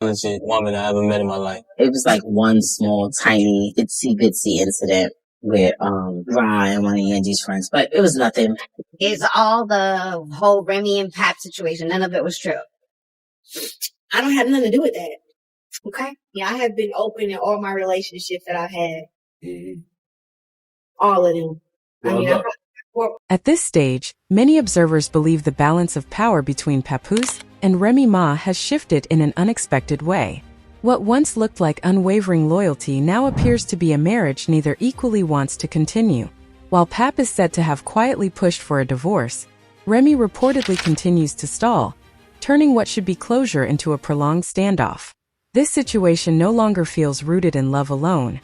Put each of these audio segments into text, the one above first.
woman I ever met in my life. It was like one small, tiny, itsy incident with Ryan, one of Angie's friends, but it was nothing. It's all the whole Remy and Pap situation. None of it was true. I don't have nothing to do with that. Okay? Yeah, I have been open in all my relationships that I've had. Mm-hmm. All of them. At this stage, many observers believe the balance of power between Papoose and Remy Ma has shifted in an unexpected way. What once looked like unwavering loyalty now appears to be a marriage neither equally wants to continue. While Pap is said to have quietly pushed for a divorce, Remy reportedly continues to stall, turning what should be closure into a prolonged standoff. This situation no longer feels rooted in love alone.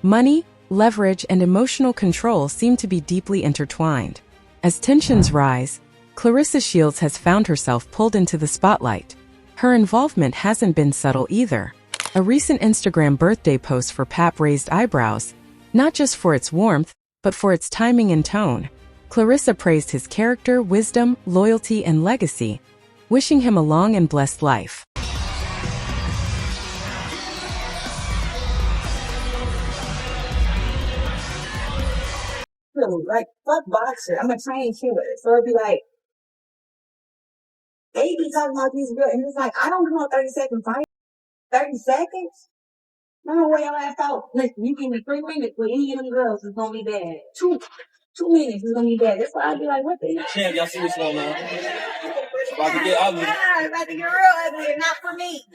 Money, leverage, and emotional control seem to be deeply intertwined. As tensions rise, Claressa Shields has found herself pulled into the spotlight. Her involvement hasn't been subtle either. A recent Instagram birthday post for Pap raised eyebrows, not just for its warmth, but for its timing and tone. Claressa praised his character, wisdom, loyalty, and legacy, wishing him a long and blessed life. Like, fuck boxer. I'm a trained killer. So it'd be like, they be talking about these girls, and it's like, I don't want 30-second fight. 30 seconds? No way your ass out. Listen, you give me 3 minutes with any of them girls, it's gonna be bad. Two minutes is gonna be bad. That's why I'd be like, what the hell? Champ, y'all see what's going on? About to get ugly. About to get real ugly, and not for me.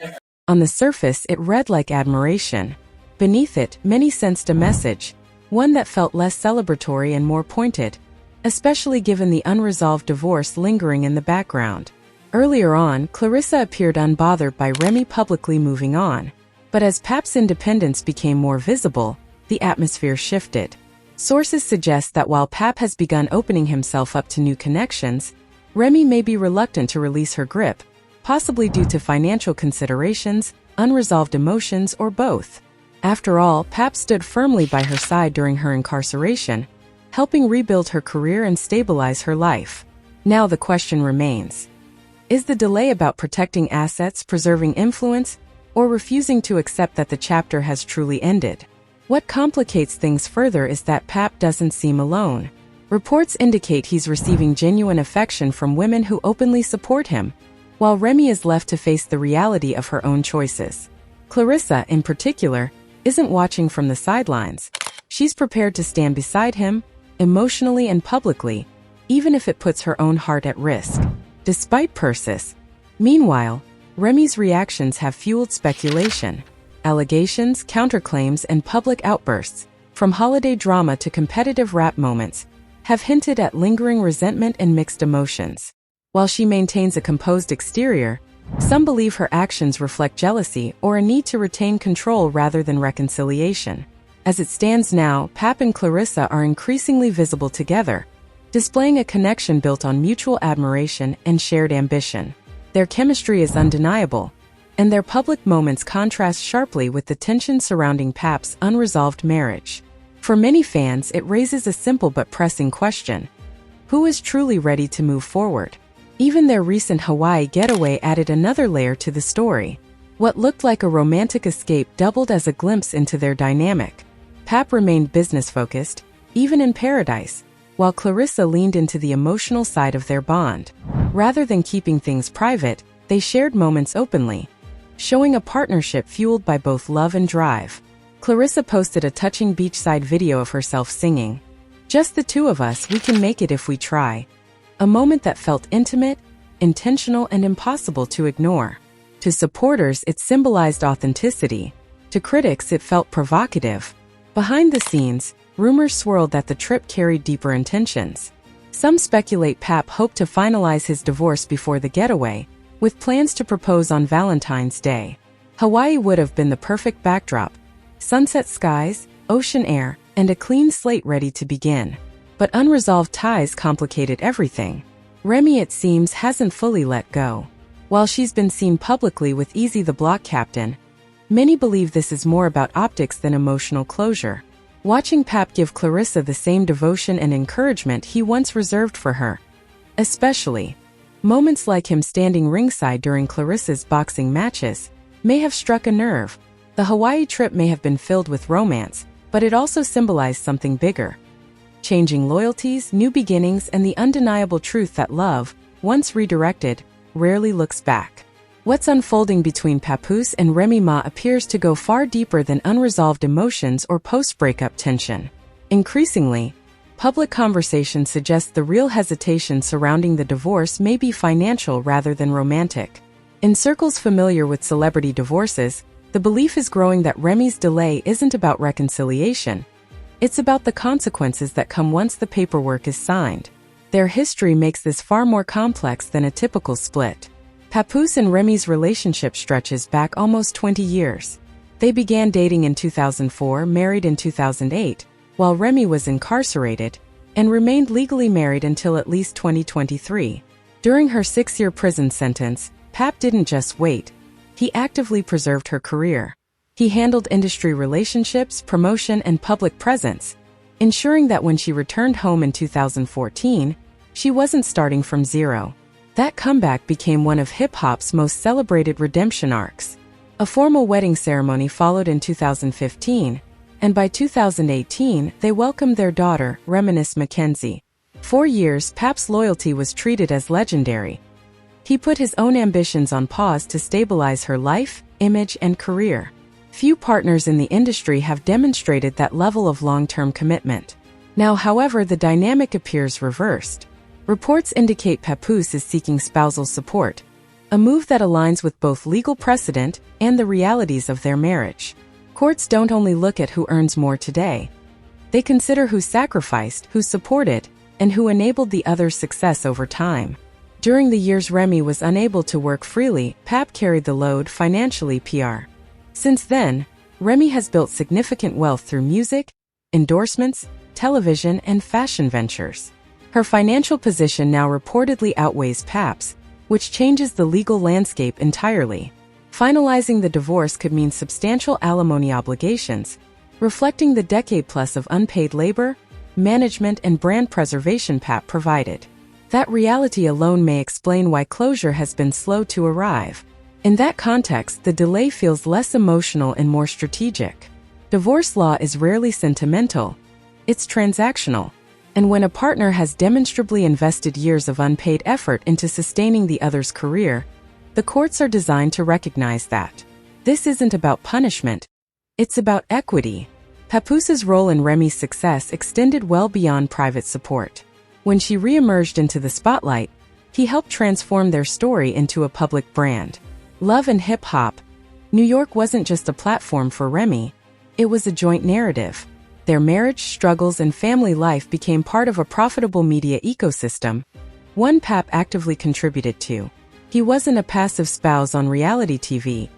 On the surface, it read like admiration. Beneath it, many sensed a message, one that felt less celebratory and more pointed, especially given the unresolved divorce lingering in the background. Earlier on, Claressa appeared unbothered by Remy publicly moving on. But as Pap's independence became more visible, the atmosphere shifted. Sources suggest that while Pap has begun opening himself up to new connections, Remy may be reluctant to release her grip, possibly due to financial considerations, unresolved emotions, or both. After all, Pap stood firmly by her side during her incarceration, helping rebuild her career and stabilize her life. Now the question remains: is the delay about protecting assets, preserving influence, or refusing to accept that the chapter has truly ended? What complicates things further is that Pap doesn't seem alone. Reports indicate he's receiving genuine affection from women who openly support him, while Remy is left to face the reality of her own choices. Claressa, in particular, isn't watching from the sidelines. She's prepared to stand beside him, emotionally and publicly, even if it puts her own heart at risk. Despite Persis. Meanwhile, Remy's reactions have fueled speculation. Allegations, counterclaims, and public outbursts, from holiday drama to competitive rap moments, have hinted at lingering resentment and mixed emotions. While she maintains a composed exterior, some believe her actions reflect jealousy or a need to retain control rather than reconciliation. As it stands now, Pap and Claressa are increasingly visible together, displaying a connection built on mutual admiration and shared ambition. Their chemistry is undeniable, and their public moments contrast sharply with the tension surrounding Pap's unresolved marriage. For many fans, it raises a simple but pressing question: who is truly ready to move forward? Even their recent Hawaii getaway added another layer to the story. What looked like a romantic escape doubled as a glimpse into their dynamic. Pap remained business-focused, even in paradise, while Claressa leaned into the emotional side of their bond. Rather than keeping things private, they shared moments openly, showing a partnership fueled by both love and drive. Claressa posted a touching beachside video of herself singing, "Just the two of us, we can make it if we try." A moment that felt intimate, intentional, and impossible to ignore. To supporters, it symbolized authenticity. To critics, it felt provocative. Behind the scenes, rumors swirled that the trip carried deeper intentions. Some speculate Pap hoped to finalize his divorce before the getaway, with plans to propose on Valentine's Day. Hawaii would have been the perfect backdrop: sunset skies, ocean air, and a clean slate ready to begin. But unresolved ties complicated everything. Remy, it seems, hasn't fully let go. While she's been seen publicly with Easy the Block Captain, many believe this is more about optics than emotional closure. Watching Pap give Claressa the same devotion and encouragement he once reserved for her, especially moments like him standing ringside during Claressa's boxing matches, may have struck a nerve. The Hawaii trip may have been filled with romance, but it also symbolized something bigger. Changing loyalties, new beginnings, and the undeniable truth that love, once redirected, rarely looks back. What's unfolding between Papoose and Remy Ma appears to go far deeper than unresolved emotions or post-breakup tension. Increasingly, public conversation suggests the real hesitation surrounding the divorce may be financial rather than romantic. In circles familiar with celebrity divorces, the belief is growing that Remy's delay isn't about reconciliation. It's about the consequences that come once the paperwork is signed. Their history makes this far more complex than a typical split. Papoose and Remy's relationship stretches back almost 20 years. They began dating in 2004, married in 2008, while Remy was incarcerated, and remained legally married until at least 2023. During her 6-year prison sentence, Pap didn't just wait. He actively preserved her career. He handled industry relationships, promotion, and public presence, ensuring that when she returned home in 2014, she wasn't starting from zero. That comeback became one of hip-hop's most celebrated redemption arcs. A formal wedding ceremony followed in 2015, and by 2018, they welcomed their daughter, Reminisce Mackenzie. 4 years, Pap's loyalty was treated as legendary. He put his own ambitions on pause to stabilize her life, image, and career. Few partners in the industry have demonstrated that level of long-term commitment. Now, however, the dynamic appears reversed. Reports indicate Papoose is seeking spousal support, a move that aligns with both legal precedent and the realities of their marriage. Courts don't only look at who earns more today. They consider who sacrificed, who supported, and who enabled the other's success over time. During the years Remy was unable to work freely, Pap carried the load financially. PR. Since then, Remy has built significant wealth through music, endorsements, television, and fashion ventures. Her financial position now reportedly outweighs Pap's, which changes the legal landscape entirely. Finalizing the divorce could mean substantial alimony obligations, reflecting the decade-plus of unpaid labor, management, and brand preservation Pap provided. That reality alone may explain why closure has been slow to arrive. In that context, the delay feels less emotional and more strategic. Divorce law is rarely sentimental. It's transactional. And when a partner has demonstrably invested years of unpaid effort into sustaining the other's career, the courts are designed to recognize that. This isn't about punishment. It's about equity. Papoose's role in Remy's success extended well beyond private support. When she re-emerged into the spotlight, he helped transform their story into a public brand. Love and hip-hop. New York wasn't just a platform for Remy. It was a joint narrative. Their marriage, struggles, and family life became part of a profitable media ecosystem, one Pap actively contributed to. He wasn't a passive spouse on reality TV.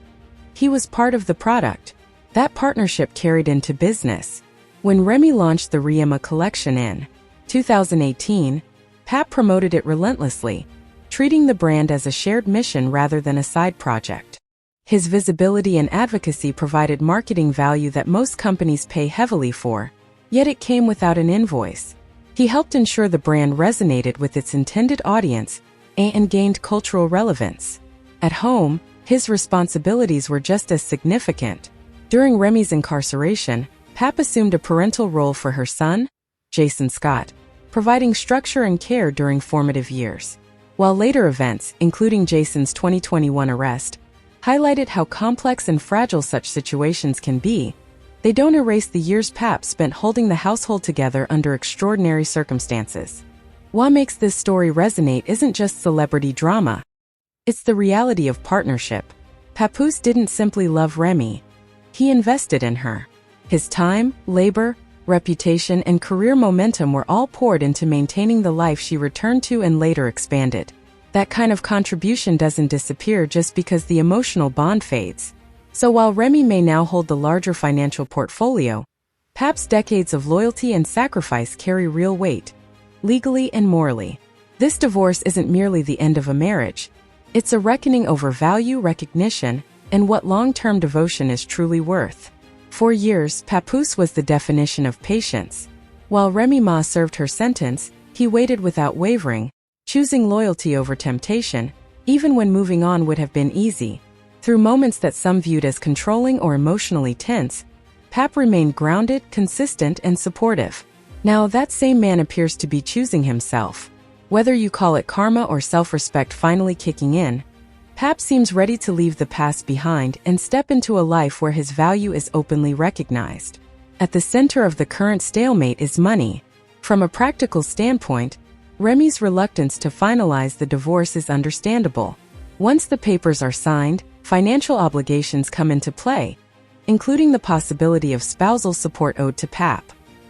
He was part of the product. That partnership carried into business. When Remy launched the Remy Ma collection in 2018, Pap promoted it relentlessly, treating the brand as a shared mission rather than a side project. His visibility and advocacy provided marketing value that most companies pay heavily for, yet it came without an invoice. He helped ensure the brand resonated with its intended audience and gained cultural relevance. At home, his responsibilities were just as significant. During Remy's incarceration, Pap assumed a parental role for her son, Jason Scott, providing structure and care during formative years. While later events, including Jason's 2021 arrest, highlighted how complex and fragile such situations can be, they don't erase the years Pap spent holding the household together under extraordinary circumstances. What makes this story resonate isn't just celebrity drama. It's the reality of partnership. Papoose didn't simply love Remy. He invested in her. His time, labor, reputation, and career momentum were all poured into maintaining the life she returned to and later expanded. That kind of contribution doesn't disappear just because the emotional bond fades. So while Remy may now hold the larger financial portfolio, Pap's decades of loyalty and sacrifice carry real weight, legally and morally. This divorce isn't merely the end of a marriage. It's a reckoning over value, recognition, and what long-term devotion is truly worth. For years, Papoose was the definition of patience. While Remy Ma served her sentence, he waited without wavering, choosing loyalty over temptation, even when moving on would have been easy. Through moments that some viewed as controlling or emotionally tense, Pap remained grounded, consistent, and supportive. Now, that same man appears to be choosing himself. Whether you call it karma or self-respect finally kicking in, Pap seems ready to leave the past behind and step into a life where his value is openly recognized. At the center of the current stalemate is money. From a practical standpoint, Remy's reluctance to finalize the divorce is understandable. Once the papers are signed, financial obligations come into play, including the possibility of spousal support owed to Pap.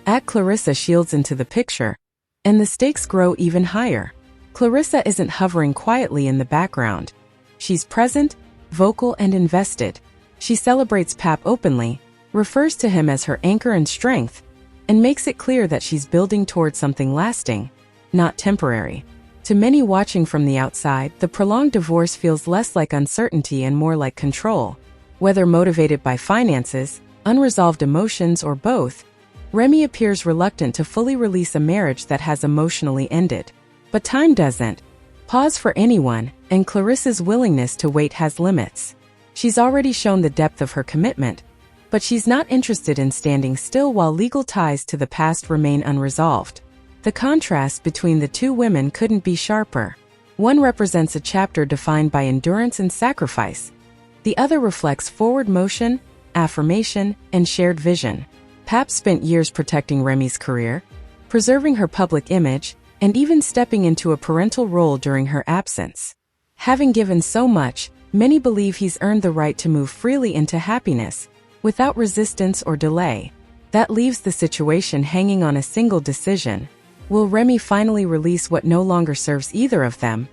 Add Claressa Shields into the picture, and the stakes grow even higher. Claressa isn't hovering quietly in the background. She's present, vocal, and invested. She celebrates Pap openly, refers to him as her anchor and strength, and makes it clear that she's building towards something lasting, not temporary. To many watching from the outside, the prolonged divorce feels less like uncertainty and more like control. Whether motivated by finances, unresolved emotions, or both, Remy appears reluctant to fully release a marriage that has emotionally ended. But time doesn't pause for anyone, and Claressa's willingness to wait has limits. She's already shown the depth of her commitment, but she's not interested in standing still while legal ties to the past remain unresolved. The contrast between the two women couldn't be sharper. One represents a chapter defined by endurance and sacrifice. The other reflects forward motion, affirmation, and shared vision. Pap spent years protecting Remy's career, preserving her public image, and even stepping into a parental role during her absence. Having given so much, many believe he's earned the right to move freely into happiness, without resistance or delay. That leaves the situation hanging on a single decision. Will Remy finally release what no longer serves either of them?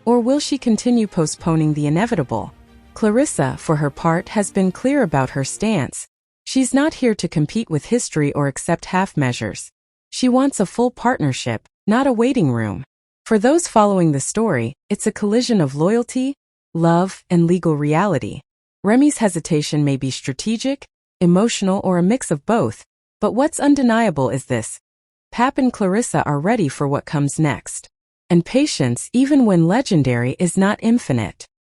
Or will she continue postponing the inevitable? Claressa, for her part, has been clear about her stance. She's not here to compete with history or accept half measures. She wants a full partnership, not a waiting room. For those following the story, it's a collision of loyalty, love, and legal reality. Remy's hesitation may be strategic, emotional, or a mix of both, but what's undeniable is this: Pap and Claressa are ready for what comes next. And patience, even when legendary, is not infinite.